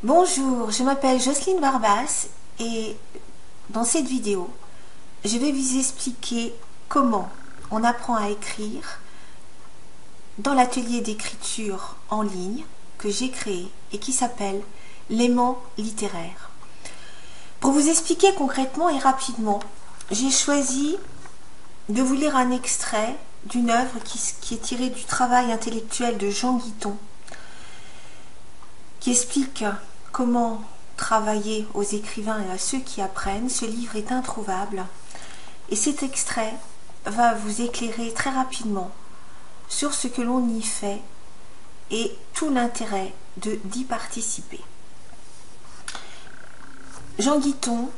Bonjour, je m'appelle Jocelyne Barbas et dans cette vidéo, je vais vous expliquer comment on apprend à écrire dans l'atelier d'écriture en ligne que j'ai créé et qui s'appelle L'aimant littéraire. Pour vous expliquer concrètement et rapidement, j'ai choisi de vous lire un extrait d'une œuvre qui est tirée du travail intellectuel de Jean Guiton, qui explique comment travailler aux écrivains et à ceux qui apprennent. Ce livre est introuvable et cet extrait va vous éclairer très rapidement sur ce que l'on y fait et tout l'intérêt d'y participer. Jean Guiton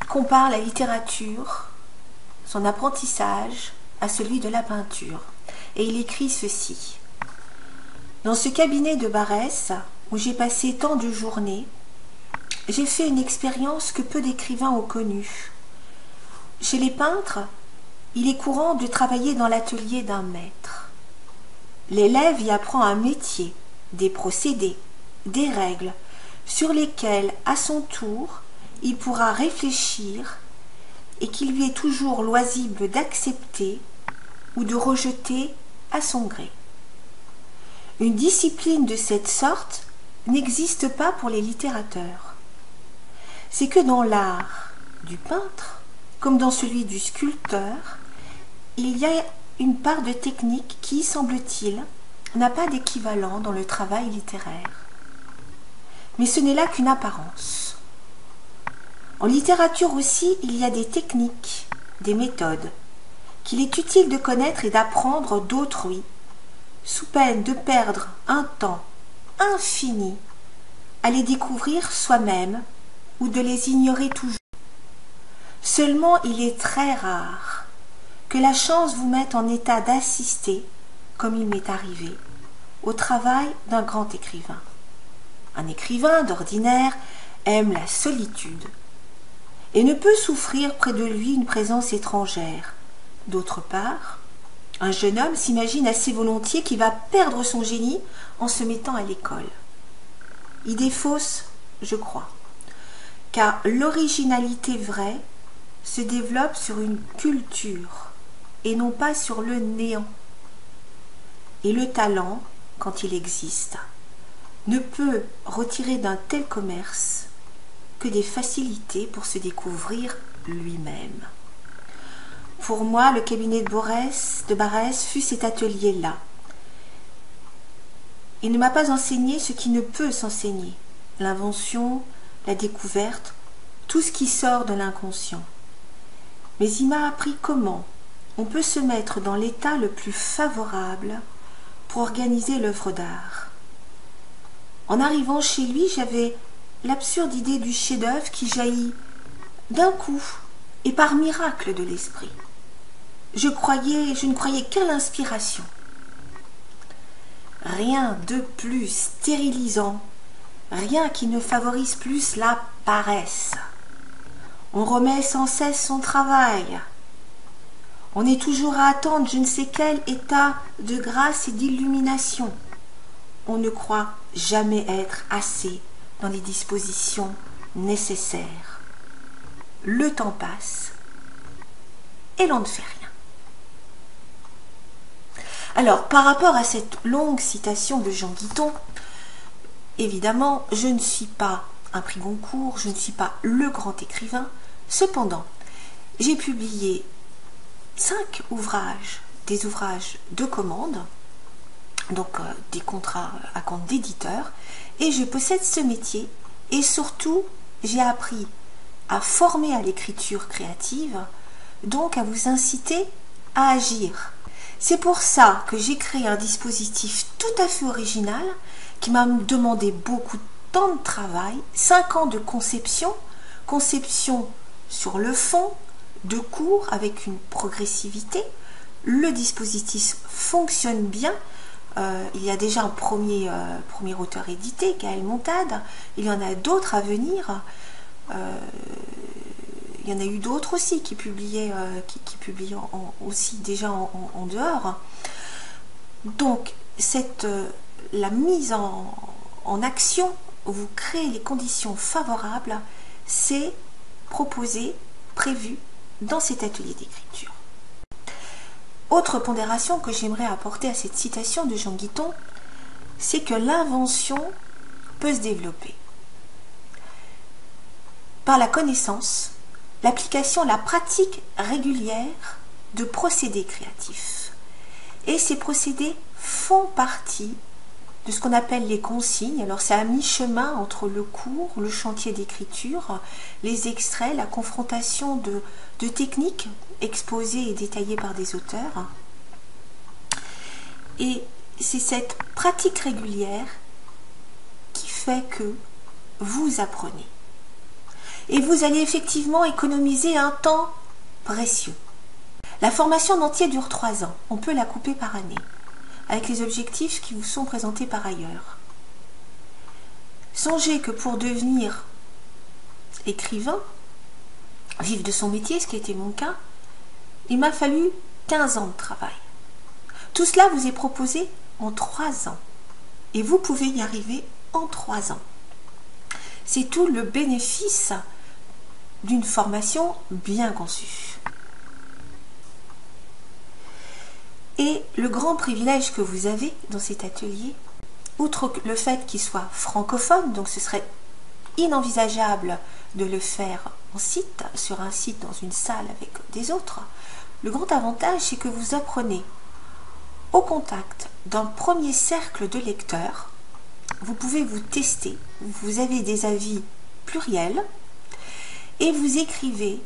compare la littérature, son apprentissage, à celui de la peinture. Et il écrit ceci. Dans ce cabinet de Barès, où j'ai passé tant de journées, j'ai fait une expérience que peu d'écrivains ont connue. Chez les peintres, il est courant de travailler dans l'atelier d'un maître. L'élève y apprend un métier, des procédés, des règles, sur lesquelles, à son tour, il pourra réfléchir et qu'il lui est toujours loisible d'accepter ou de rejeter à son gré. Une discipline de cette sorte n'existe pas pour les littérateurs. C'est que dans l'art du peintre, comme dans celui du sculpteur, il y a une part de technique qui, semble-t-il, n'a pas d'équivalent dans le travail littéraire. Mais ce n'est là qu'une apparence. En littérature aussi, il y a des techniques, des méthodes, qu'il est utile de connaître et d'apprendre d'autrui, sous peine de perdre un temps infini à les découvrir soi-même ou de les ignorer toujours. Seulement, il est très rare que la chance vous mette en état d'assister, comme il m'est arrivé, au travail d'un grand écrivain. Un écrivain, d'ordinaire, aime la solitude et ne peut souffrir près de lui une présence étrangère. D'autre part, un jeune homme s'imagine assez volontiers qu'il va perdre son génie en se mettant à l'école. Idée fausse, je crois, car l'originalité vraie se développe sur une culture et non pas sur le néant. Et le talent, quand il existe, ne peut retirer d'un tel commerce que des facilités pour se découvrir lui-même. Pour moi, le cabinet de Barès fut cet atelier-là. Il ne m'a pas enseigné ce qui ne peut s'enseigner, l'invention, la découverte, tout ce qui sort de l'inconscient. Mais il m'a appris comment on peut se mettre dans l'état le plus favorable pour organiser l'œuvre d'art. En arrivant chez lui, j'avais l'absurde idée du chef-d'œuvre qui jaillit d'un coup et par miracle de l'esprit. Je ne croyais qu'à l'inspiration. Rien de plus stérilisant, rien qui ne favorise plus la paresse. On remet sans cesse son travail. On est toujours à attendre je ne sais quel état de grâce et d'illumination. On ne croit jamais être assez dans les dispositions nécessaires. Le temps passe et l'on ne fait rien. Alors, par rapport à cette longue citation de Jean Guiton, évidemment, je ne suis pas un prix Goncourt, je ne suis pas le grand écrivain. Cependant, j'ai publié 5 ouvrages, des ouvrages de commande, donc des contrats à compte d'éditeur, et je possède ce métier, et surtout, j'ai appris à former à l'écriture créative, donc à vous inciter à agir. C'est pour ça que j'ai créé un dispositif tout à fait original qui m'a demandé beaucoup de temps de travail, 5 ans de conception sur le fond, de cours avec une progressivité. Le dispositif fonctionne bien. Il y a déjà un premier auteur édité, Gaël Montade. Il y en a d'autres à venir. Il y en a eu d'autres aussi qui publiaient, aussi déjà en dehors. Donc, la mise en action vous créez les conditions favorables, c'est proposé, prévu dans cet atelier d'écriture. Autre pondération que j'aimerais apporter à cette citation de Jean Guiton, c'est que l'invention peut se développer par la connaissance, l'application, la pratique régulière de procédés créatifs. Et ces procédés font partie de ce qu'on appelle les consignes. Alors c'est à mi-chemin entre le cours, le chantier d'écriture, les extraits, la confrontation de techniques exposées et détaillées par des auteurs. Et c'est cette pratique régulière qui fait que vous apprenez. Et vous allez effectivement économiser un temps précieux. La formation en entier dure 3 ans. On peut la couper par année, avec les objectifs qui vous sont présentés par ailleurs. Songez que pour devenir écrivain, vivre de son métier, ce qui était mon cas, il m'a fallu 15 ans de travail. Tout cela vous est proposé en 3 ans. Et vous pouvez y arriver en 3 ans. C'est tout le bénéfice d'une formation bien conçue. Et le grand privilège que vous avez dans cet atelier, outre le fait qu'il soit francophone, donc ce serait inenvisageable de le faire en site, sur un site, dans une salle avec des autres, le grand avantage, c'est que vous apprenez au contact d'un premier cercle de lecteurs. Vous pouvez vous tester, vous avez des avis pluriels et vous écrivez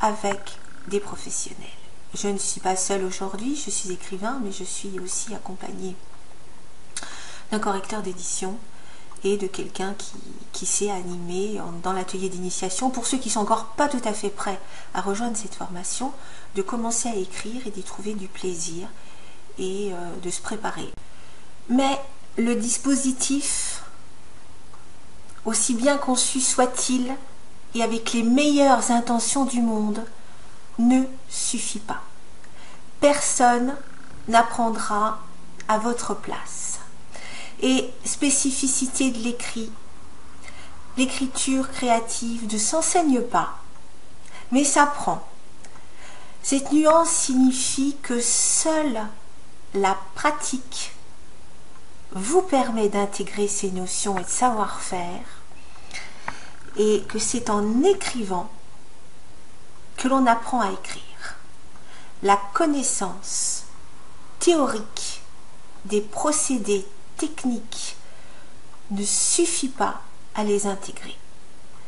avec des professionnels. Je ne suis pas seule aujourd'hui, je suis écrivain, mais je suis aussi accompagnée d'un correcteur d'édition et de quelqu'un qui sait animer dans l'atelier d'initiation, pour ceux qui sont encore pas tout à fait prêts à rejoindre cette formation, de commencer à écrire et d'y trouver du plaisir et de se préparer. Mais le dispositif, aussi bien conçu soit-il, et avec les meilleures intentions du monde, ne suffit pas. Personne n'apprendra à votre place. Et spécificité de l'écrit, l'écriture créative ne s'enseigne pas, mais s'apprend. Cette nuance signifie que seule la pratique vous permet d'intégrer ces notions et de savoir-faire, et que c'est en écrivant que l'on apprend à écrire. La connaissance théorique des procédés techniques ne suffit pas à les intégrer.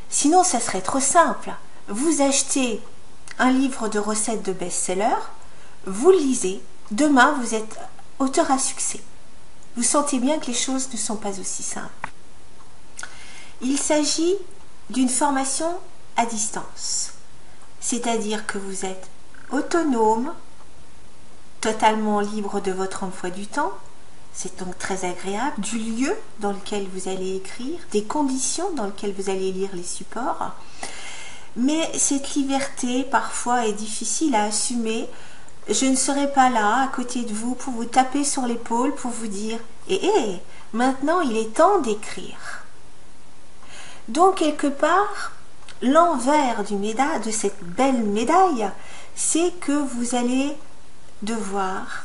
Sinon, ça serait trop simple. Vous achetez un livre de recettes de best-seller, vous le lisez, demain vous êtes auteur à succès. Vous sentez bien que les choses ne sont pas aussi simples. Il s'agit d'une formation à distance, c'est-à-dire que vous êtes autonome, totalement libre de votre emploi du temps, c'est donc très agréable, du lieu dans lequel vous allez écrire, des conditions dans lesquelles vous allez lire les supports, mais cette liberté parfois est difficile à assumer. Je ne serai pas là à côté de vous pour vous taper sur l'épaule, pour vous dire « maintenant il est temps d'écrire ». Donc quelque part, l'envers de cette belle médaille, c'est que vous allez devoir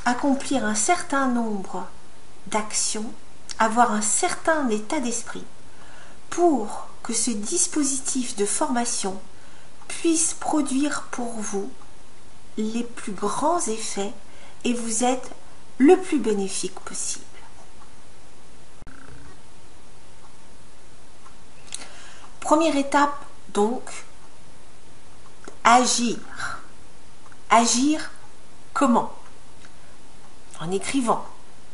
accomplir un certain nombre d'actions, avoir un certain état d'esprit pour que ce dispositif de formation puisse produire pour vous les plus grands effets et vous être le plus bénéfique possible. Première étape, donc, agir. Agir comment? En écrivant.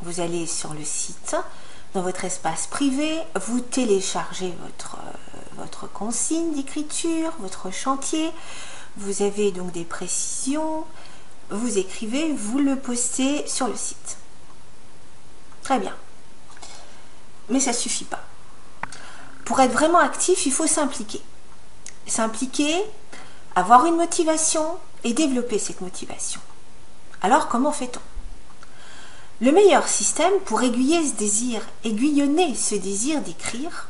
Vous allez sur le site, dans votre espace privé, vous téléchargez votre consigne d'écriture, votre chantier, vous avez donc des précisions, vous écrivez, vous le postez sur le site. Très bien. Mais ça ne suffit pas. Pour être vraiment actif, il faut s'impliquer. S'impliquer, avoir une motivation et développer cette motivation. Alors, comment fait-on? Le meilleur système pour aiguillonner ce désir d'écrire,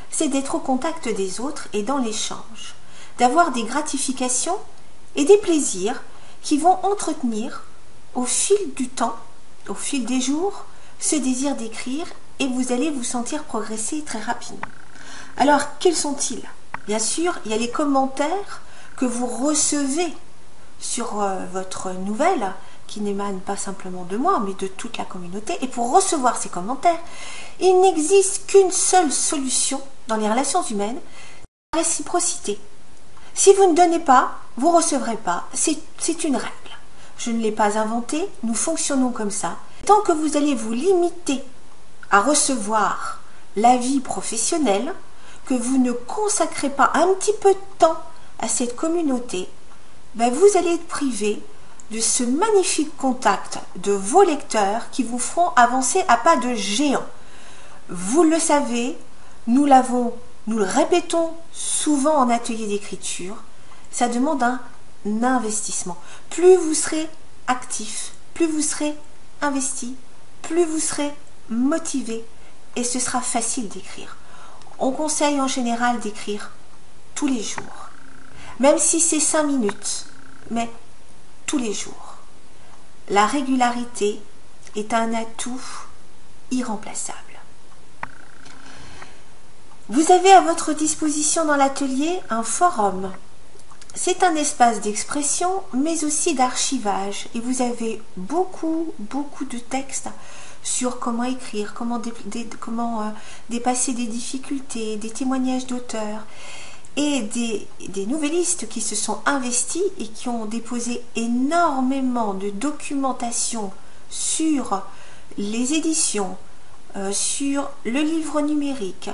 c'est d'être au contact des autres et dans l'échange, d'avoir des gratifications et des plaisirs qui vont entretenir au fil du temps, au fil des jours, ce désir d'écrire et vous allez vous sentir progresser très rapidement. Alors, quels sont-ils? Bien sûr, il y a les commentaires que vous recevez sur votre nouvelle, qui n'émanent pas simplement de moi, mais de toute la communauté. Et pour recevoir ces commentaires, il n'existe qu'une seule solution dans les relations humaines, la réciprocité. Si vous ne donnez pas, vous ne recevrez pas. C'est une règle. Je ne l'ai pas inventée, nous fonctionnons comme ça. Tant que vous allez vous limiter à recevoir la vie professionnelle, que vous ne consacrez pas un petit peu de temps à cette communauté, ben vous allez être privé de ce magnifique contact de vos lecteurs qui vous feront avancer à pas de géant. Vous le savez, nous le répétons souvent en atelier d'écriture, ça demande un investissement. Plus vous serez actif, plus vous serez investi, plus vous serez motivé et ce sera facile d'écrire. On conseille en général d'écrire tous les jours, même si c'est 5 minutes, mais tous les jours. La régularité est un atout irremplaçable. Vous avez à votre disposition dans l'atelier un forum. C'est un espace d'expression, mais aussi d'archivage. Et vous avez beaucoup de textes sur comment écrire, comment dépasser des difficultés, des témoignages d'auteurs. Et des nouvellistes qui se sont investis et qui ont déposé énormément de documentation sur les éditions, sur le livre numérique,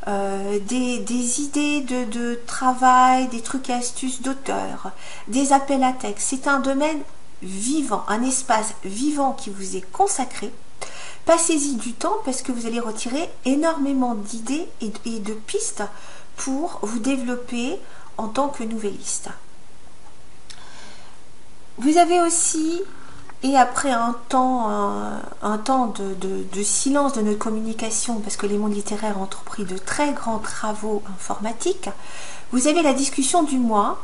des idées de travail, des trucs et astuces d'auteurs, des appels à texte. C'est un domaine vivant, un espace vivant qui vous est consacré. Passez-y du temps parce que vous allez retirer énormément d'idées et de pistes pour vous développer en tant que nouvelliste. Vous avez aussi, et après un temps de silence de notre communication, parce que les mondes littéraires ont entrepris de très grands travaux informatiques, vous avez la discussion du mois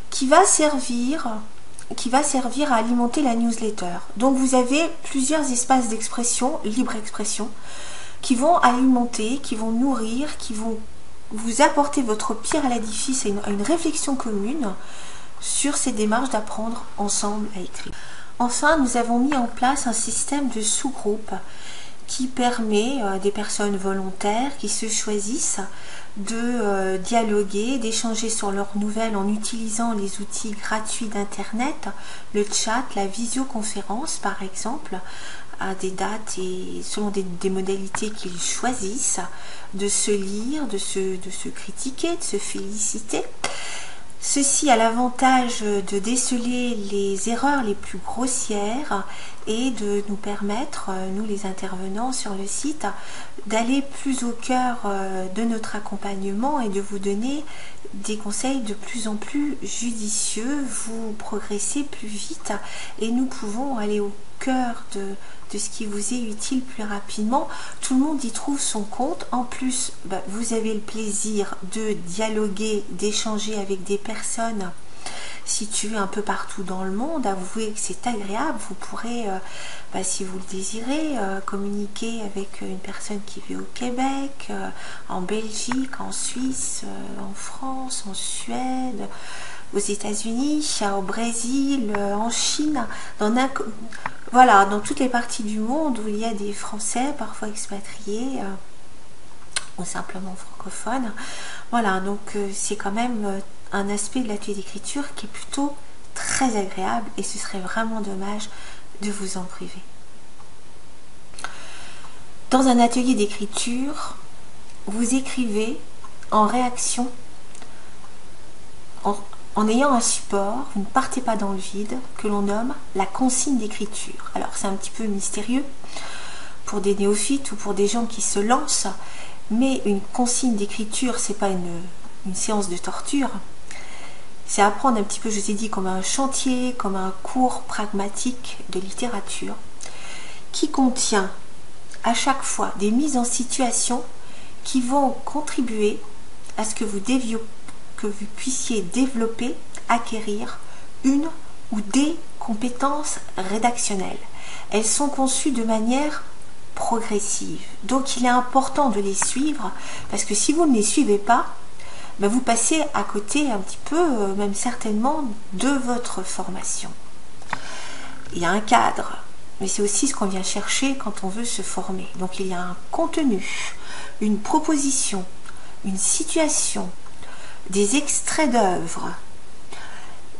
qui va servir à alimenter la newsletter. Donc vous avez plusieurs espaces d'expression, libre expression, qui vont alimenter, qui vont nourrir, qui vont vous apportez votre pierre à l'édifice et une réflexion commune sur ces démarches d'apprendre ensemble à écrire. Enfin, nous avons mis en place un système de sous-groupes qui permet à des personnes volontaires qui se choisissent de dialoguer, d'échanger sur leurs nouvelles en utilisant les outils gratuits d'Internet, le chat, la visioconférence par exemple, à des dates et selon des modalités qu'ils choisissent, de se lire, de se critiquer, de se féliciter. Ceci a l'avantage de déceler les erreurs les plus grossières et de nous permettre, nous les intervenants sur le site, d'aller plus au cœur de notre accompagnement et de vous donner des conseils de plus en plus judicieux. Vous progressez plus vite et nous pouvons aller au cœur de ce qui vous est utile plus rapidement. Tout le monde y trouve son compte. En plus, vous avez le plaisir de dialoguer, d'échanger avec des personnes situées un peu partout dans le monde. Avouez que c'est agréable. Vous pourrez, si vous le désirez, communiquer avec une personne qui vit au Québec, en Belgique, en Suisse, en France, en Suède, aux États-Unis, au Brésil, en Chine, voilà, dans toutes les parties du monde où il y a des Français, parfois expatriés, ou simplement francophones. Voilà, donc c'est quand même un aspect de l'atelier d'écriture qui est plutôt très agréable et ce serait vraiment dommage de vous en priver. Dans un atelier d'écriture, vous écrivez en réaction, en ayant un support, vous ne partez pas dans le vide, que l'on nomme la consigne d'écriture. Alors c'est un petit peu mystérieux pour des néophytes ou pour des gens qui se lancent, mais une consigne d'écriture, c'est pas une séance de torture. C'est apprendre un petit peu, je vous ai dit, comme un chantier, comme un cours pragmatique de littérature, qui contient à chaque fois des mises en situation qui vont contribuer à ce que vous puissiez développer, acquérir une ou des compétences rédactionnelles. Elles sont conçues de manière progressive. Donc il est important de les suivre parce que si vous ne les suivez pas, ben vous passez à côté un petit peu, même certainement, de votre formation. Il y a un cadre, mais c'est aussi ce qu'on vient chercher quand on veut se former. Donc il y a un contenu, une proposition, une situation, des extraits d'œuvres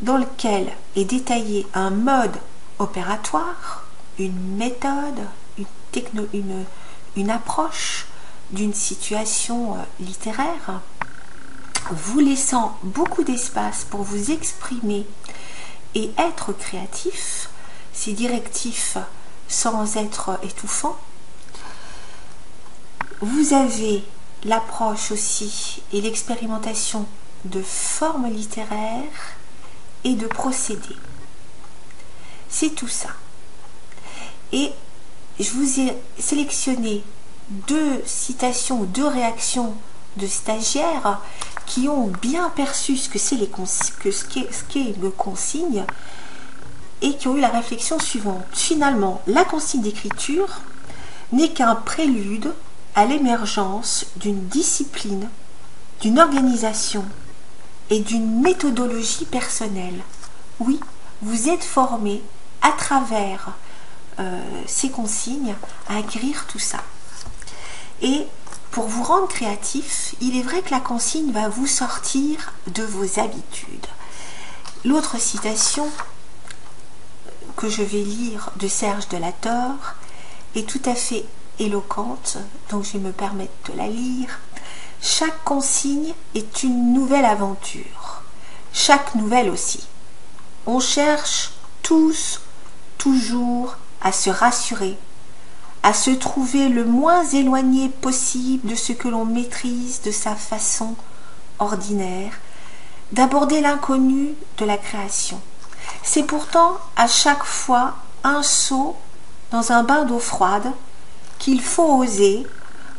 dans lequel est détaillé un mode opératoire, une méthode, une approche d'une situation littéraire, vous laissant beaucoup d'espace pour vous exprimer et être créatif, c'est directif sans être étouffant. Vous avez l'approche aussi et l'expérimentation de formes littéraires et de procédés. C'est tout ça. Et je vous ai sélectionné 2 citations, 2 réactions de stagiaires qui ont bien perçu ce que c'est ce qu'est une consigne et qui ont eu la réflexion suivante. Finalement, la consigne d'écriture n'est qu'un prélude à l'émergence d'une discipline, d'une organisation et d'une méthodologie personnelle. Oui, vous êtes formé à travers ces consignes à acquérir tout ça. Et pour vous rendre créatif, il est vrai que la consigne va vous sortir de vos habitudes. L'autre citation que je vais lire de Serge de la Torre est tout à fait éloquente, donc je vais me permettre de la lire. Chaque consigne est une nouvelle aventure, chaque nouvelle aussi. On cherche tous, toujours, à se rassurer, à se trouver le moins éloigné possible de ce que l'on maîtrise de sa façon ordinaire, d'aborder l'inconnu de la création. C'est pourtant à chaque fois un saut dans un bain d'eau froide qu'il faut oser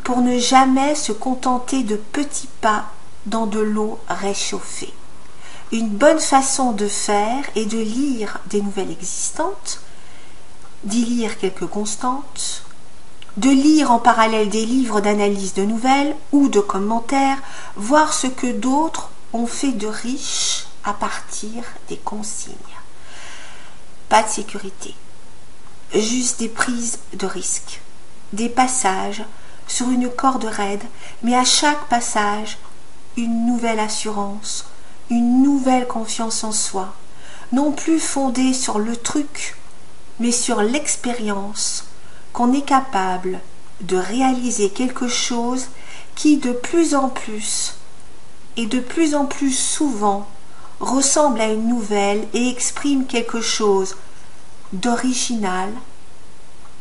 pour ne jamais se contenter de petits pas dans de l'eau réchauffée. Une bonne façon de faire est de lire des nouvelles existantes, d'y lire quelques constantes, de lire en parallèle des livres d'analyse de nouvelles ou de commentaires, voir ce que d'autres ont fait de riche à partir des consignes. Pas de sécurité, juste des prises de risques, des passages sur une corde raide, mais à chaque passage, une nouvelle assurance, une nouvelle confiance en soi, non plus fondée sur le truc, mais sur l'expérience qu'on est capable de réaliser quelque chose qui de plus en plus et de plus en plus souvent ressemble à une nouvelle et exprime quelque chose d'original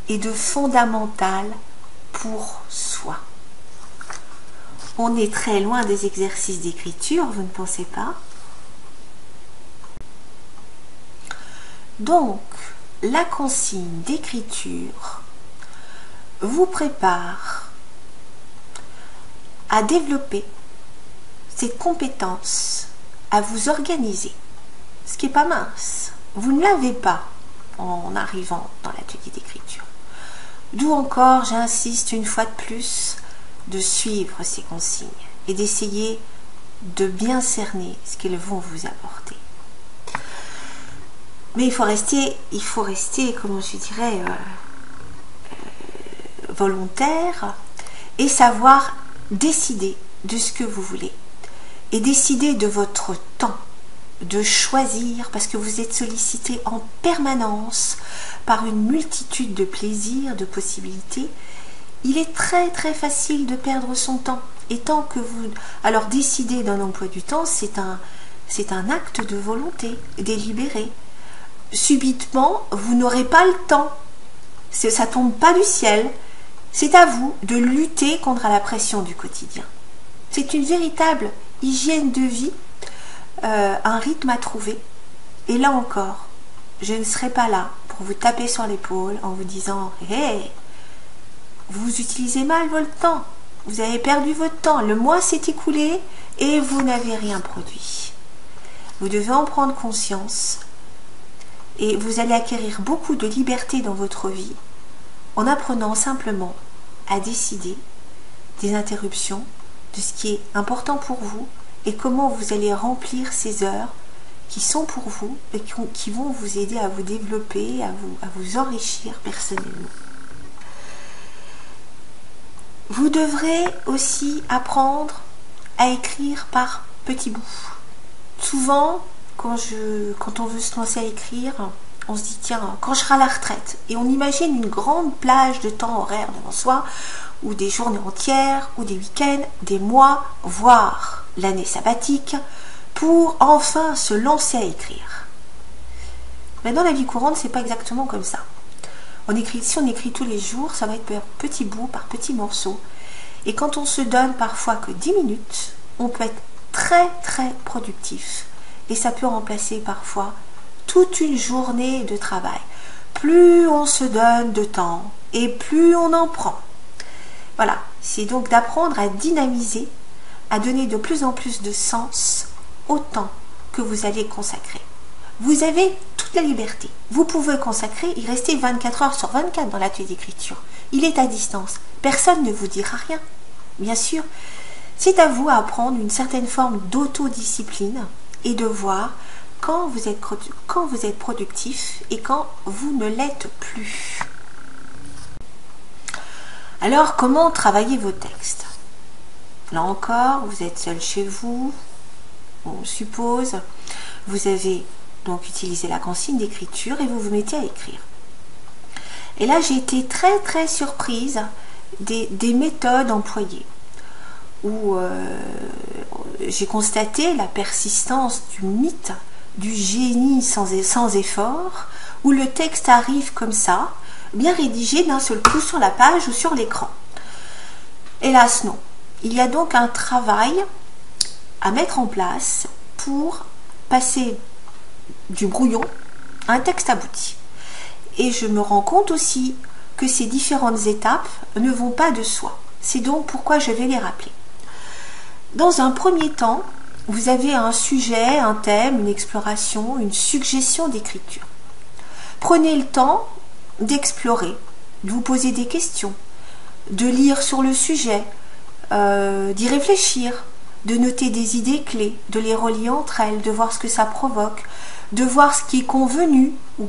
et de fondamental pour soi. On est très loin des exercices d'écriture, vous ne pensez pas? Donc, la consigne d'écriture vous prépare à développer cette compétence, à vous organiser, ce qui n'est pas mince. Vous ne l'avez pas en arrivant dans l'atelier d'écriture. D'où encore, j'insiste une fois de plus, de suivre ces consignes et d'essayer de bien cerner ce qu'elles vont vous apporter. Mais il faut rester, comment je dirais, volontaire et savoir décider de ce que vous voulez et décider de votre temps, de choisir, parce que vous êtes sollicité en permanence par une multitude de plaisirs, de possibilités. Il est très très facile de perdre son temps. Et tant que vous... Alors décider d'un emploi du temps, c'est un acte de volonté délibéré. Subitement, vous n'aurez pas le temps. Ça tombe pas du ciel. C'est à vous de lutter contre la pression du quotidien. C'est une véritable hygiène de vie, un rythme à trouver. Et là encore, je ne serai pas là pour pour vous taper sur l'épaule en vous disant « Hey, vous utilisez mal votre temps, vous avez perdu votre temps, le mois s'est écoulé et vous n'avez rien produit. » Vous devez en prendre conscience et vous allez acquérir beaucoup de liberté dans votre vie en apprenant simplement à décider des interruptions, de ce qui est important pour vous et comment vous allez remplir ces heures qui sont pour vous et qui vont vous aider à vous développer, à vous enrichir personnellement. Vous devrez aussi apprendre à écrire par petits bouts. Souvent, quand on veut se lancer à écrire, on se dit tiens, quand je serai à la retraite, et on imagine une grande plage de temps horaire devant soi, ou des journées entières, ou des week-ends, des mois, voire l'année sabbatique, pour enfin se lancer à écrire. Mais dans la vie courante, c'est pas exactement comme ça. Si on écrit tous les jours, ça va être par petits bouts, par petits morceaux. Et quand on se donne parfois que 10 minutes, on peut être très très productif. Et ça peut remplacer parfois toute une journée de travail. Plus on se donne de temps et plus on en prend. Voilà, c'est donc d'apprendre à dynamiser, à donner de plus en plus de sens au temps que vous allez consacrer. Vous avez toute la liberté. Vous pouvez consacrer, y rester 24 heures sur 24 dans l'atelier d'écriture. Il est à distance. Personne ne vous dira rien. Bien sûr, c'est à vous à apprendre une certaine forme d'autodiscipline et de voir quand vous êtes productif et quand vous ne l'êtes plus. Alors, comment travailler vos textes? Là encore, vous êtes seul chez vous, on suppose. Vous avez donc utilisé la consigne d'écriture et vous vous mettez à écrire. Et là, j'ai été très très surprise des méthodes employées, où j'ai constaté la persistance du mythe du génie sans effort, où le texte arrive comme ça, bien rédigé d'un seul coup sur la page ou sur l'écran. Hélas non. Il y a donc un travail à mettre en place pour passer du brouillon à un texte abouti. Et je me rends compte aussi que ces différentes étapes ne vont pas de soi. C'est donc pourquoi je vais les rappeler. Dans un premier temps, vous avez un sujet, un thème, une exploration, une suggestion d'écriture. Prenez le temps d'explorer, de vous poser des questions, de lire sur le sujet, d'y réfléchir, de noter des idées clés, de les relier entre elles, de voir ce que ça provoque, de voir ce qui est convenu ou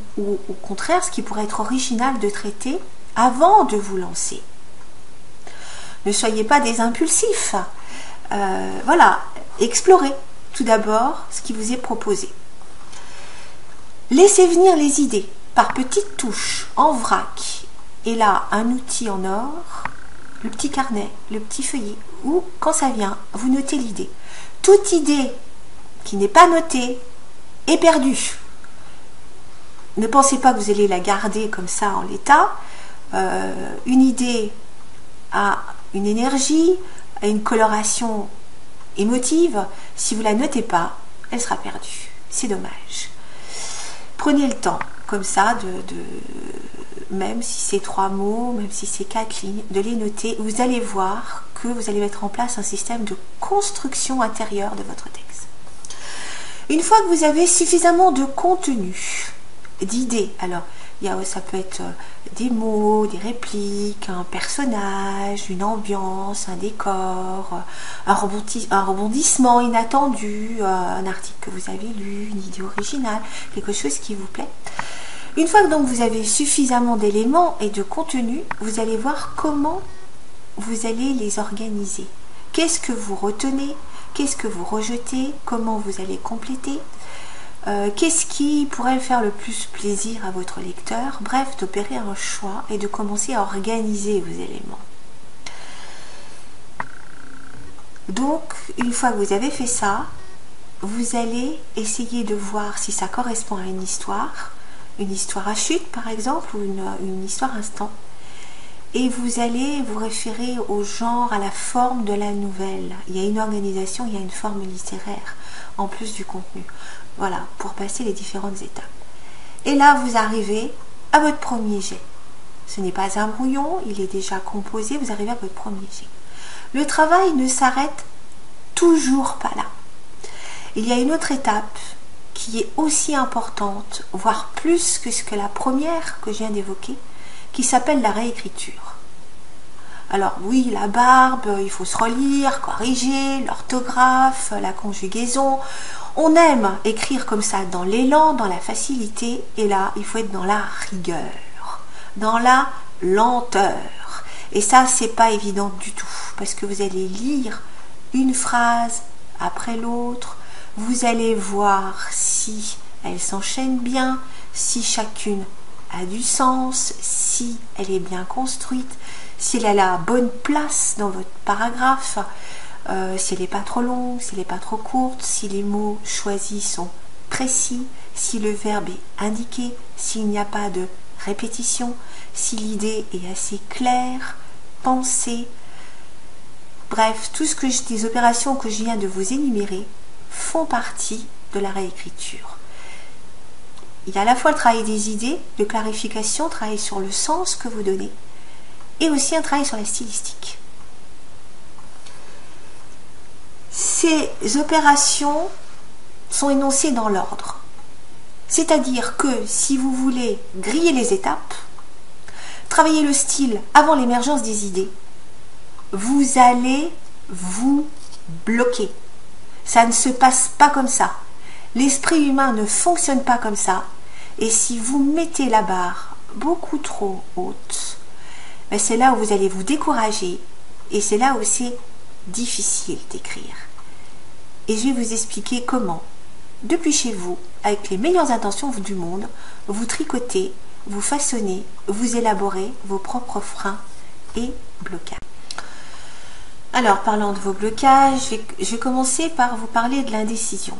au contraire ce qui pourrait être original de traiter avant de vous lancer. Ne soyez pas des impulsifs. Voilà, explorez tout d'abord ce qui vous est proposé. Laissez venir les idées par petites touches, en vrac. Et là, un outil en or, le petit carnet, le petit feuillet, ou quand ça vient, vous notez l'idée. Toute idée qui n'est pas notée est perdue. Ne pensez pas que vous allez la garder comme ça en l'état. Une idée a une énergie, a une coloration émotive. Si vous ne la notez pas, elle sera perdue. C'est dommage. Prenez le temps, comme ça, même si c'est 3 mots, même si c'est 4 lignes, de les noter. Vous allez voir que vous allez mettre en place un système de construction intérieure de votre texte. Une fois que vous avez suffisamment de contenu, d'idées, alors ça peut être des mots, des répliques, un personnage, une ambiance, un décor, un rebondissement inattendu, un article que vous avez lu, une idée originale, quelque chose qui vous plaît. Une fois que donc vous avez suffisamment d'éléments et de contenu, vous allez voir comment vous allez les organiser. Qu'est-ce que vous retenez? Qu'est-ce que vous rejetez? Comment vous allez compléter? Qu'est-ce qui pourrait faire le plus plaisir à votre lecteur? Bref, d'opérer un choix et de commencer à organiser vos éléments. Donc, une fois que vous avez fait ça, vous allez essayer de voir si ça correspond à une histoire à chute par exemple, ou une histoire instant. Et vous allez vous référer au genre, à la forme de la nouvelle. Il y a une organisation, il y a une forme littéraire, en plus du contenu. Voilà, pour passer les différentes étapes. Et là, vous arrivez à votre premier jet. Ce n'est pas un brouillon, il est déjà composé, vous arrivez à votre premier jet. Le travail ne s'arrête toujours pas là. Il y a une autre étape qui est aussi importante, voire plus que ce que la première que je viens d'évoquer, qui s'appelle la réécriture. Alors oui, la barbe, il faut se relire, corriger, l'orthographe, la conjugaison. On aime écrire comme ça dans l'élan, dans la facilité, et là, il faut être dans la rigueur, dans la lenteur. Et ça, c'est pas évident du tout, parce que vous allez lire une phrase après l'autre, vous allez voir si elle s'enchaîne bien, si chacune a du sens, si elle est bien construite, si elle a la bonne place dans votre paragraphe, si elle n'est pas trop longue, si elle n'est pas trop courte, si les mots choisis sont précis, si le verbe est indiqué, s'il n'y a pas de répétition, si l'idée est assez claire, pensée. Bref, les opérations que je viens de vous énumérer font partie de la réécriture. Il y a à la fois le travail des idées, de clarification, travail sur le sens que vous donnez, et aussi un travail sur la stylistique. Ces opérations sont énoncées dans l'ordre. C'est-à-dire que si vous voulez griller les étapes, travailler le style avant l'émergence des idées, vous allez vous bloquer. Ça ne se passe pas comme ça. L'esprit humain ne fonctionne pas comme ça. Et si vous mettez la barre beaucoup trop haute, ben c'est là où vous allez vous décourager. Et c'est là où c'est difficile d'écrire. Et je vais vous expliquer comment, depuis chez vous, avec les meilleures intentions du monde, vous tricotez, vous façonnez, vous élaborez vos propres freins et blocages. Alors, parlant de vos blocages, je vais commencer par vous parler de l'indécision.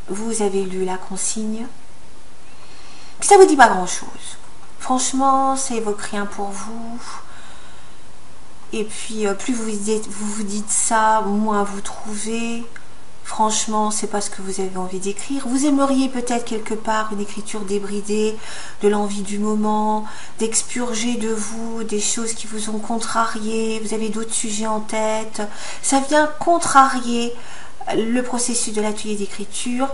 Vous avez lu la consigne. Ça vous dit pas grand-chose. Franchement, ça évoque rien pour vous. Et puis, plus vous vous dites ça, moins vous trouvez. Franchement, c'est pas ce que vous avez envie d'écrire. Vous aimeriez peut-être quelque part une écriture débridée, de l'envie du moment, d'expurger de vous des choses qui vous ont contrarié. Vous avez d'autres sujets en tête. Ça vient contrarier le processus de l'atelier d'écriture.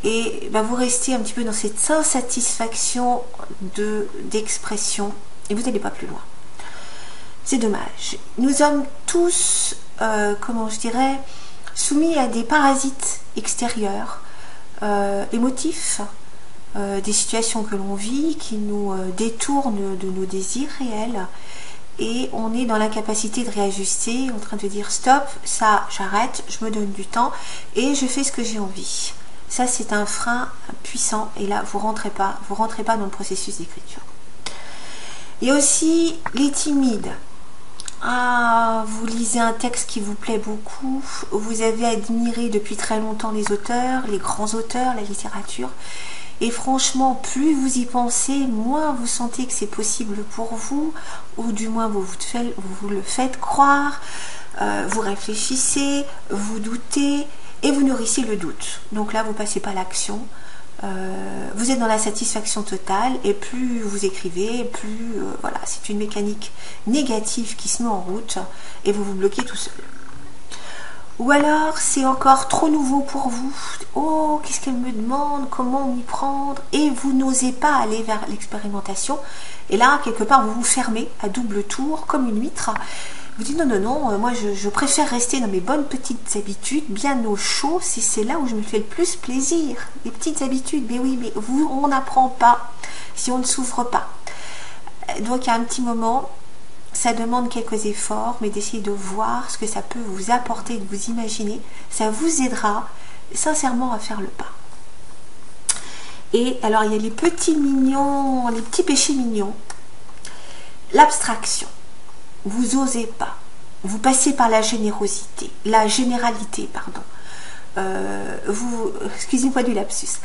Et ben, vous restez un petit peu dans cette insatisfaction d'expression. Et vous n'allez pas plus loin. C'est dommage. Nous sommes tous, comment je dirais, soumis à des parasites extérieurs, émotifs, des situations que l'on vit qui nous détournent de nos désirs réels, et on est dans l'incapacité de réajuster, en train de dire stop, ça j'arrête, je me donne du temps et je fais ce que j'ai envie. Ça c'est un frein puissant, et là vous rentrez pas dans le processus d'écriture. Il y a aussi les timides. Ah, vous lisez un texte qui vous plaît beaucoup, vous avez admiré depuis très longtemps les auteurs, les grands auteurs, la littérature, et franchement, plus vous y pensez, moins vous sentez que c'est possible pour vous, ou du moins vous le faites croire, vous réfléchissez, vous doutez, et vous nourrissez le doute. Donc là, vous ne passez pas à l'action. Vous êtes dans la satisfaction totale, et plus vous écrivez, plus voilà, c'est une mécanique négative qui se met en route et vous vous bloquez tout seul. Ou alors c'est encore trop nouveau pour vous. Oh, qu'est-ce qu'elle me demande, comment m'y prendre, et vous n'osez pas aller vers l'expérimentation, et là quelque part vous vous fermez à double tour comme une huître. Vous dites non, moi je préfère rester dans mes bonnes petites habitudes, bien au chaud, si c'est là où je me fais le plus plaisir. Les petites habitudes, mais oui, mais on n'apprend pas si on ne souffre pas. Donc à un petit moment, ça demande quelques efforts, mais d'essayer de voir ce que ça peut vous apporter, de vous imaginer, ça vous aidera sincèrement à faire le pas. Et alors il y a les petits mignons, les petits péchés mignons, l'abstraction. Vous osez pas, vous passez par la générosité, la généralité, pardon. Excusez-moi du lapsus.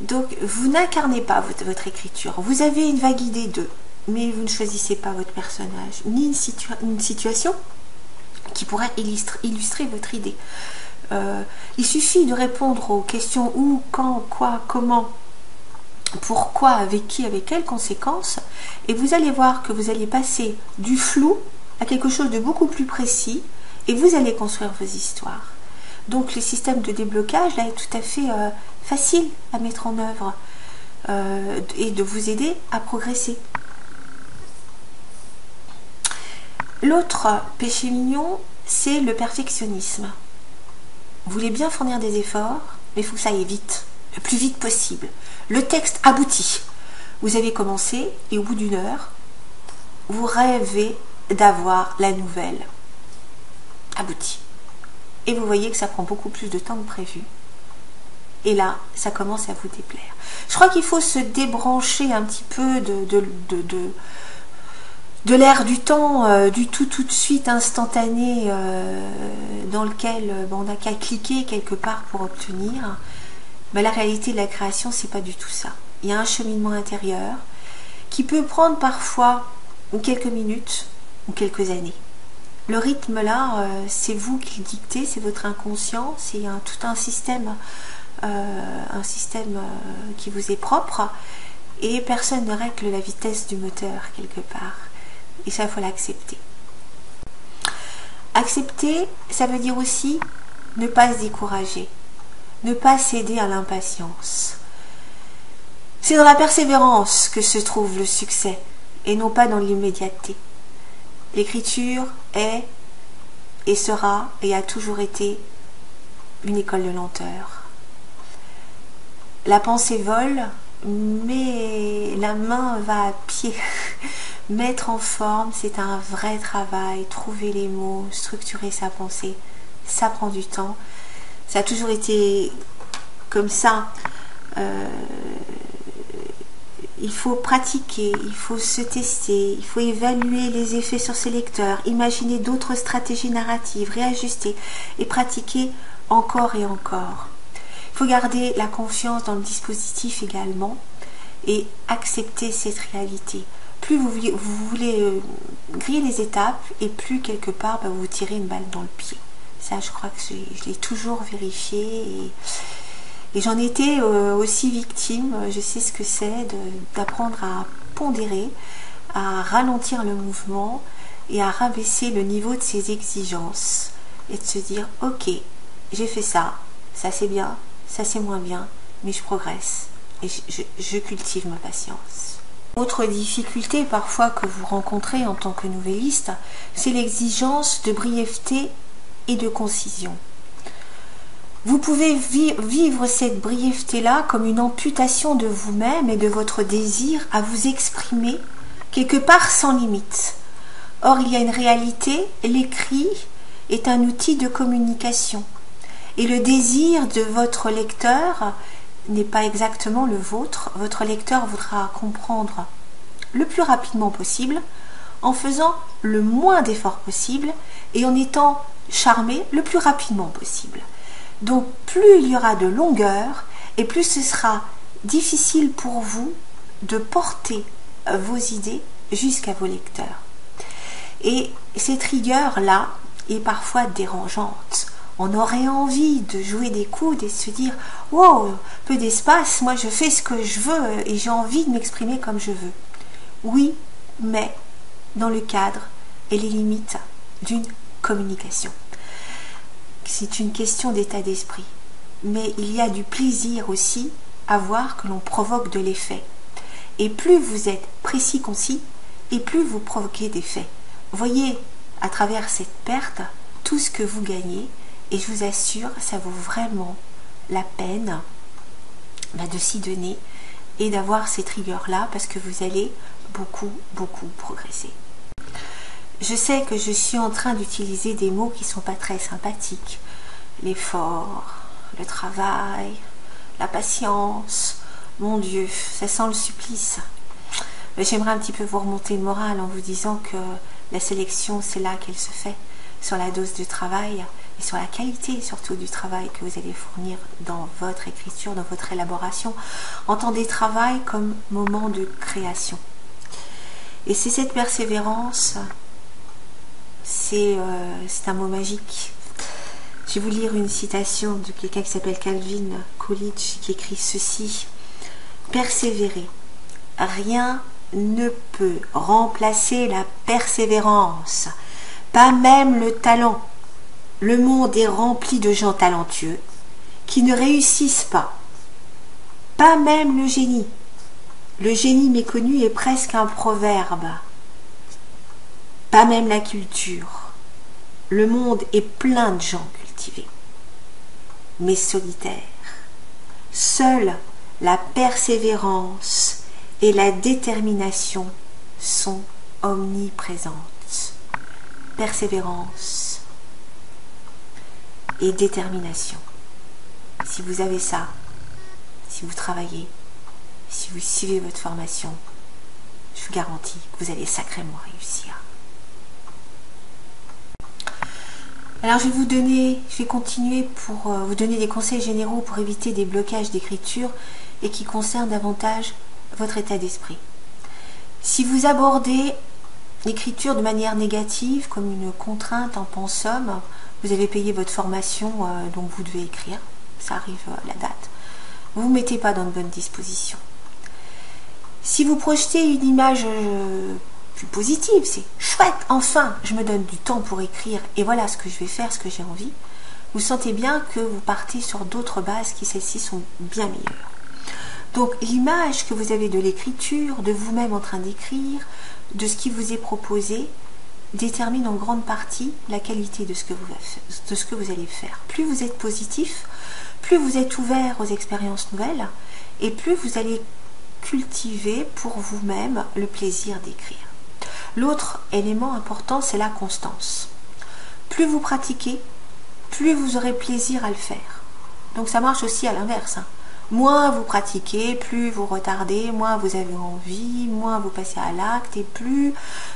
Donc, vous n'incarnez pas votre écriture. Vous avez une vague idée d'eux, mais vous ne choisissez pas votre personnage, ni une situation qui pourrait illustrer votre idée. Il suffit de répondre aux questions où, quand, quoi, comment pourquoi, avec qui, avec quelles conséquences, et vous allez voir que vous allez passer du flou à quelque chose de beaucoup plus précis, et vous allez construire vos histoires. Donc le système de déblocage là est tout à fait facile à mettre en œuvre et de vous aider à progresser. L'autre péché mignon, c'est le perfectionnisme. Vous voulez bien fournir des efforts, mais il faut que ça aille vite, le plus vite possible. Le texte aboutit. Vous avez commencé et au bout d'une heure, vous rêvez d'avoir la nouvelle aboutie. Et vous voyez que ça prend beaucoup plus de temps que prévu. Et là, ça commence à vous déplaire. Je crois qu'il faut se débrancher un petit peu de l'ère du temps, du tout de suite instantané dans lequel on n'a qu'à cliquer quelque part pour obtenir. Mais la réalité de la création, c'est pas du tout ça. Il y a un cheminement intérieur qui peut prendre parfois quelques minutes ou quelques années. Le rythme là, c'est vous qui le dictez, c'est votre inconscient, c'est tout un système qui vous est propre et personne ne règle la vitesse du moteur quelque part. Et ça, il faut l'accepter. Accepter, ça veut dire aussi ne pas se décourager, ne pas céder à l'impatience. C'est dans la persévérance que se trouve le succès et non pas dans l'immédiateté. L'écriture est et sera et a toujours été une école de lenteur. La pensée vole, mais la main va à pied. Mettre en forme, c'est un vrai travail. Trouver les mots, structurer sa pensée, ça prend du temps. Ça a toujours été comme ça. Il faut pratiquer, il faut se tester, il faut évaluer les effets sur ses lecteurs, imaginer d'autres stratégies narratives, réajuster et pratiquer encore et encore. Il faut garder la confiance dans le dispositif également et accepter cette réalité. Plus vous voulez griller les étapes et plus quelque part vous tirez une balle dans le pied. Ça, je crois que je l'ai toujours vérifié et j'en étais aussi victime. Je sais ce que c'est d'apprendre à pondérer, à ralentir le mouvement et à rabaisser le niveau de ses exigences et de se dire ok, j'ai fait ça, ça c'est bien, ça c'est moins bien, mais je progresse et je cultive ma patience. Autre difficulté parfois que vous rencontrez en tant que nouvelliste, c'est l'exigence de brièveté et de concision. Vous pouvez vivre cette brièveté-là comme une amputation de vous-même et de votre désir à vous exprimer quelque part sans limite. Or, il y a une réalité, l'écrit est un outil de communication. Et le désir de votre lecteur n'est pas exactement le vôtre. Votre lecteur voudra comprendre le plus rapidement possible, en faisant le moins d'efforts possible et en étant charmé le plus rapidement possible. Donc plus il y aura de longueur et plus ce sera difficile pour vous de porter vos idées jusqu'à vos lecteurs. Et cette rigueur-là est parfois dérangeante. On aurait envie de jouer des coudes et de se dire « Wow, peu d'espace, moi je fais ce que je veux et j'ai envie de m'exprimer comme je veux. » Oui, mais dans le cadre et les limites d'une communication. C'est une question d'état d'esprit. Mais il y a du plaisir aussi à voir que l'on provoque de l'effet. Et plus vous êtes précis, concis, et plus vous provoquez d'effets. Voyez à travers cette perte tout ce que vous gagnez. Et je vous assure, ça vaut vraiment la peine de s'y donner et d'avoir cette rigueur-là parce que vous allez beaucoup progresser. Je sais que je suis en train d'utiliser des mots qui ne sont pas très sympathiques. L'effort, le travail, la patience. Mon Dieu, ça sent le supplice. J'aimerais un petit peu vous remonter le moral en vous disant que la sélection, c'est là qu'elle se fait, sur la dose de travail et sur la qualité surtout du travail que vous allez fournir dans votre écriture, dans votre élaboration. Entendez travail comme moment de création. Et c'est cette persévérance, c'est un mot magique. Je vais vous lire une citation de quelqu'un qui s'appelle Calvin Coolidge qui écrit ceci. persévérer. Rien ne peut remplacer la persévérance, pas même le talent. Le monde est rempli de gens talentueux qui ne réussissent pas, pas même le génie. Le génie méconnu est presque un proverbe, pas même la culture. Le monde est plein de gens cultivés, mais solitaires. Seule la persévérance et la détermination sont omniprésentes. Persévérance et détermination. Si vous avez ça, si vous travaillez, si vous suivez votre formation, je vous garantis que vous allez sacrément réussir. Alors je vais continuer pour vous donner des conseils généraux pour éviter des blocages d'écriture et qui concernent davantage votre état d'esprit. Si vous abordez l'écriture de manière négative, comme une contrainte en pensum, vous avez payé votre formation, donc vous devez écrire, ça arrive à la date, vous ne vous mettez pas dans de bonnes dispositions. Si vous projetez une image plus positive, c'est chouette, enfin, je me donne du temps pour écrire et voilà ce que je vais faire, ce que j'ai envie, vous sentez bien que vous partez sur d'autres bases qui, celles-ci, sont bien meilleures. Donc l'image que vous avez de l'écriture, de vous-même en train d'écrire, de ce qui vous est proposé, détermine en grande partie la qualité de ce que vous allez faire. Plus vous êtes positif, plus vous êtes ouvert aux expériences nouvelles et plus vous allez cultiver pour vous-même le plaisir d'écrire. L'autre élément important, c'est la constance. Plus vous pratiquez, plus vous aurez plaisir à le faire. Donc ça marche aussi à l'inverse. Moins vous pratiquez, plus vous retardez, moins vous avez envie, moins vous passez à l'acte et plus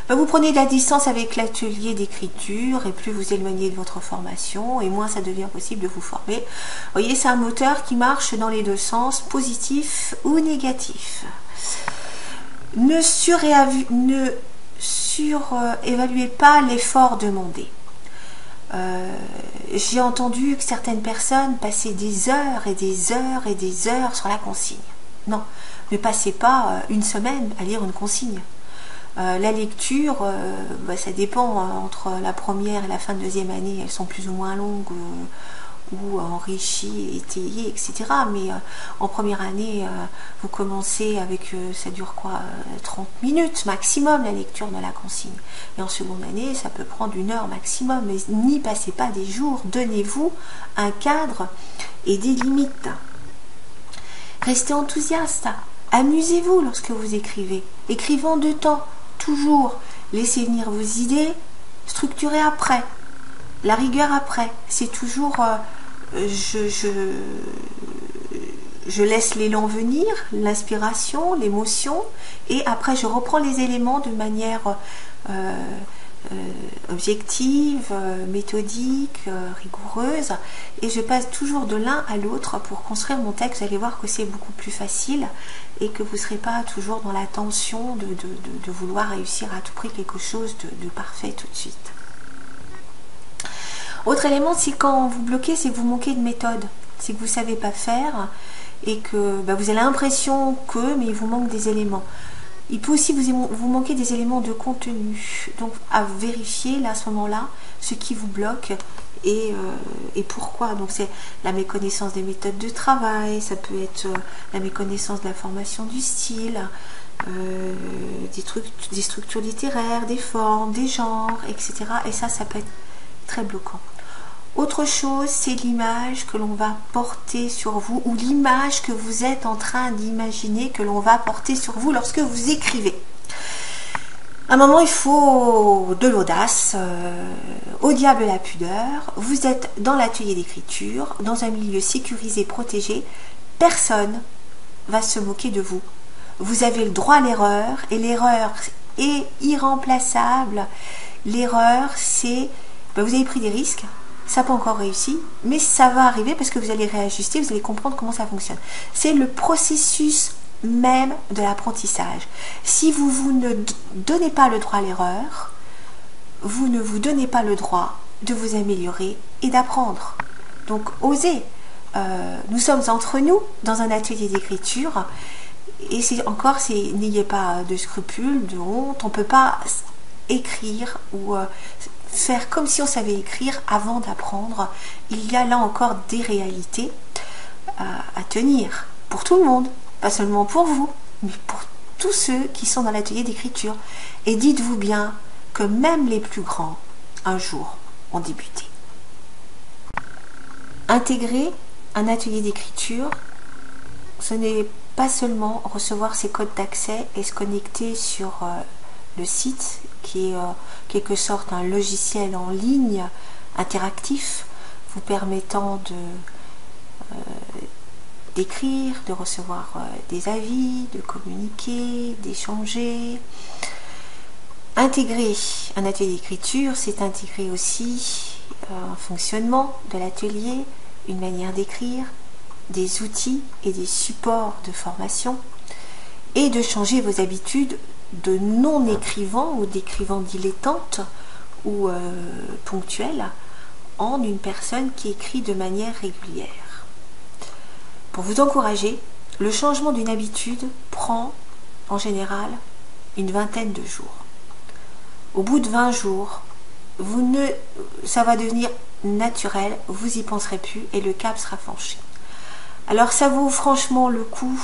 vous prenez de la distance avec l'atelier d'écriture et plus vous éloignez de votre formation et moins ça devient possible de vous former. Vous voyez, c'est un moteur qui marche dans les deux sens, positif ou négatif. Ne surévaluez pas l'effort demandé. J'ai entendu que certaines personnes passaient des heures et des heures et des heures sur la consigne. Non, ne passez pas une semaine à lire une consigne. La lecture, ça dépend, entre la première et la fin de deuxième année, elles sont plus ou moins longues ou enrichies, étayées, etc. Mais en première année, vous commencez avec, ça dure quoi, 30 minutes maximum la lecture de la consigne. Et en seconde année, ça peut prendre 1 heure maximum. Mais n'y passez pas des jours, donnez-vous un cadre et des limites. Restez enthousiaste, amusez-vous lorsque vous écrivez. Écrivez en 2 temps, toujours. Laissez venir vos idées, structurez après. La rigueur après, c'est toujours je laisse l'élan venir, l'inspiration, l'émotion, et après je reprends les éléments de manière objective, méthodique, rigoureuse, et je passe toujours de l'un à l'autre pour construire mon texte. Vous allez voir que c'est beaucoup plus facile et que vous ne serez pas toujours dans la tension de vouloir réussir à tout prix quelque chose de parfait tout de suite. Autre élément, c'est quand vous bloquez, c'est que vous manquez de méthode, c'est que vous ne savez pas faire et que vous avez l'impression mais il vous manque des éléments. Il peut aussi vous manquer des éléments de contenu, donc à vérifier là, à ce moment-là ce qui vous bloque et pourquoi. Donc c'est la méconnaissance des méthodes de travail, ça peut être la méconnaissance de la formation du style, des structures littéraires, des formes, des genres, etc. Et ça peut être très bloquant. Autre chose, c'est l'image que l'on va porter sur vous ou l'image que vous êtes en train d'imaginer que l'on va porter sur vous lorsque vous écrivez. À un moment, il faut de l'audace, au diable la pudeur. Vous êtes dans l'atelier d'écriture, dans un milieu sécurisé, protégé. Personne va se moquer de vous. Vous avez le droit à l'erreur et l'erreur est irremplaçable. L'erreur, c'est... vous avez pris des risques, ça n'a pas encore réussi, mais ça va arriver parce que vous allez réajuster, vous allez comprendre comment ça fonctionne. C'est le processus même de l'apprentissage. Si vous ne donnez pas le droit à l'erreur, vous ne vous donnez pas le droit de vous améliorer et d'apprendre. Donc osez. Nous sommes entre nous dans un atelier d'écriture Et c'est encore, n'ayez pas de scrupules, de honte, on ne peut pas écrire ou faire comme si on savait écrire avant d'apprendre. Il y a là encore des réalités à tenir pour tout le monde, pas seulement pour vous, mais pour tous ceux qui sont dans l'atelier d'écriture. Et dites-vous bien que même les plus grands, un jour, ont débuté. Intégrer un atelier d'écriture, ce n'est pas seulement recevoir ces codes d'accès et se connecter sur le site qui est en quelque sorte un logiciel en ligne interactif vous permettant d'écrire, de recevoir des avis, de communiquer, d'échanger. Intégrer un atelier d'écriture, c'est intégrer aussi un fonctionnement de l'atelier, une manière d'écrire, des outils et des supports de formation, et de changer vos habitudes de non-écrivant ou d'écrivant dilettante ou ponctuelle en une personne qui écrit de manière régulière. Pour vous encourager, le changement d'une habitude prend en général une vingtaine de jours. Au bout de 20 jours, ça va devenir naturel, vous y penserez plus et le cap sera franchi. Alors ça vaut franchement le coup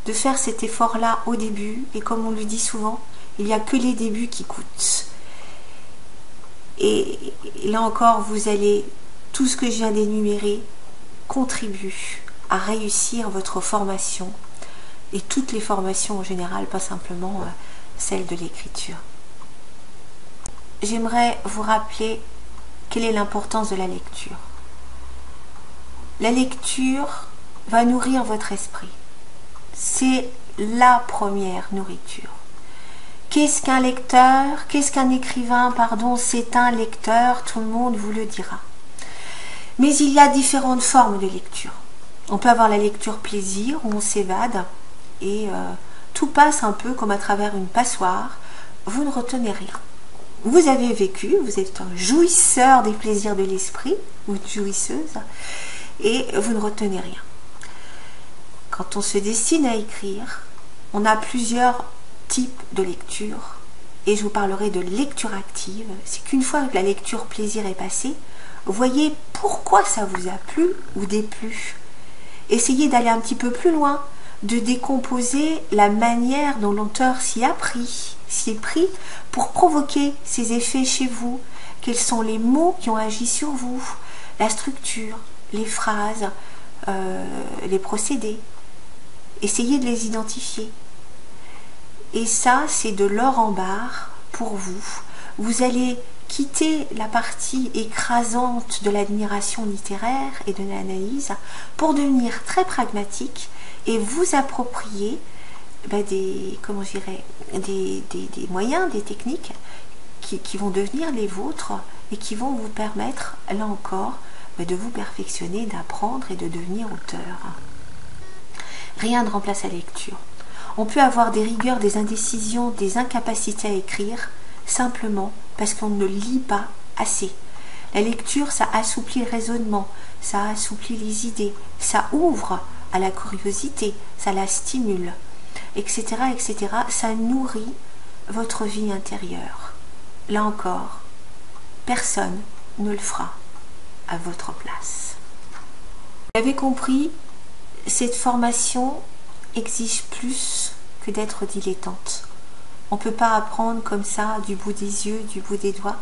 de faire cet effort-là au début, et comme on le dit souvent, il n'y a que les débuts qui coûtent. Et là encore, tout ce que je viens d'énumérer contribue à réussir votre formation, et toutes les formations en général, pas simplement celle de l'écriture. J'aimerais vous rappeler quelle est l'importance de la lecture. La lecture va nourrir votre esprit. C'est la première nourriture. Qu'est-ce qu'un lecteur? Qu'est-ce qu'un écrivain? Pardon, c'est un lecteur, tout le monde vous le dira. Mais il y a différentes formes de lecture. On peut avoir la lecture plaisir, où on s'évade, et tout passe un peu comme à travers une passoire. Vous ne retenez rien. Vous avez vécu, vous êtes un jouisseur des plaisirs de l'esprit, ou une jouisseuse, et vous ne retenez rien. Quand on se destine à écrire, on a plusieurs types de lecture, et je vous parlerai de lecture active. C'est qu'une fois que la lecture plaisir est passée, voyez pourquoi ça vous a plu ou déplu. Essayez d'aller un petit peu plus loin, de décomposer la manière dont l'auteur s'y est pris pour provoquer ces effets chez vous. Quels sont les mots qui ont agi sur vous, la structure, les phrases, les procédés. Essayez de les identifier. Et ça, c'est de l'or en barre pour vous. Vous allez quitter la partie écrasante de l'admiration littéraire et de l'analyse pour devenir très pragmatique et vous approprier des moyens, des techniques qui vont devenir les vôtres et qui vont vous permettre, là encore, de vous perfectionner, d'apprendre et de devenir auteur. Rien ne remplace la lecture. On peut avoir des rigueurs, des indécisions, des incapacités à écrire, simplement parce qu'on ne lit pas assez. La lecture, ça assouplit le raisonnement, ça assouplit les idées, ça ouvre à la curiosité, ça la stimule, etc., etc. Ça nourrit votre vie intérieure. Là encore, personne ne le fera à votre place. Vous avez compris, cette formation exige plus que d'être dilettante. On ne peut pas apprendre comme ça, du bout des yeux, du bout des doigts.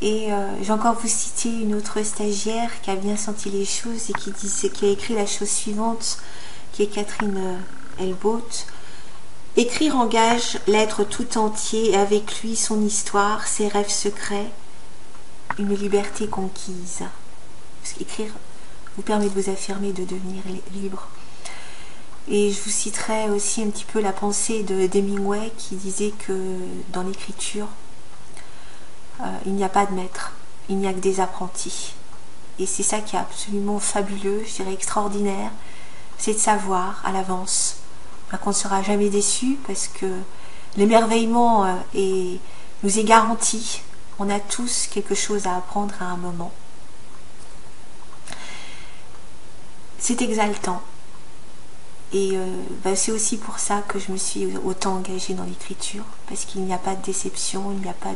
Et j'ai encore vous citer une autre stagiaire qui a bien senti les choses et qui a écrit la chose suivante, qui est Catherine Elbaut. Écrire engage l'être tout entier et avec lui son histoire, ses rêves secrets, une liberté conquise. Parce qu'écrire vous permet de vous affirmer, de devenir libre. Et je vous citerai aussi un petit peu la pensée d'Hemingway qui disait que dans l'écriture, il n'y a pas de maître, il n'y a que des apprentis. Et c'est ça qui est absolument fabuleux, je dirais extraordinaire, c'est de savoir à l'avance qu'on ne sera jamais déçu parce que l'émerveillement nous est garanti. On a tous quelque chose à apprendre à un moment. C'est exaltant. Et c'est aussi pour ça que je me suis autant engagée dans l'écriture, parce qu'il n'y a pas de déception, il n'y a pas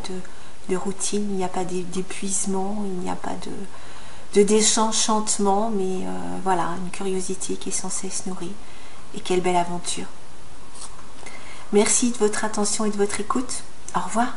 de routine, il n'y a pas d'épuisement, il n'y a pas de désenchantement, mais voilà, une curiosité qui est sans cesse nourrie. Et quelle belle aventure. Merci de votre attention et de votre écoute. Au revoir.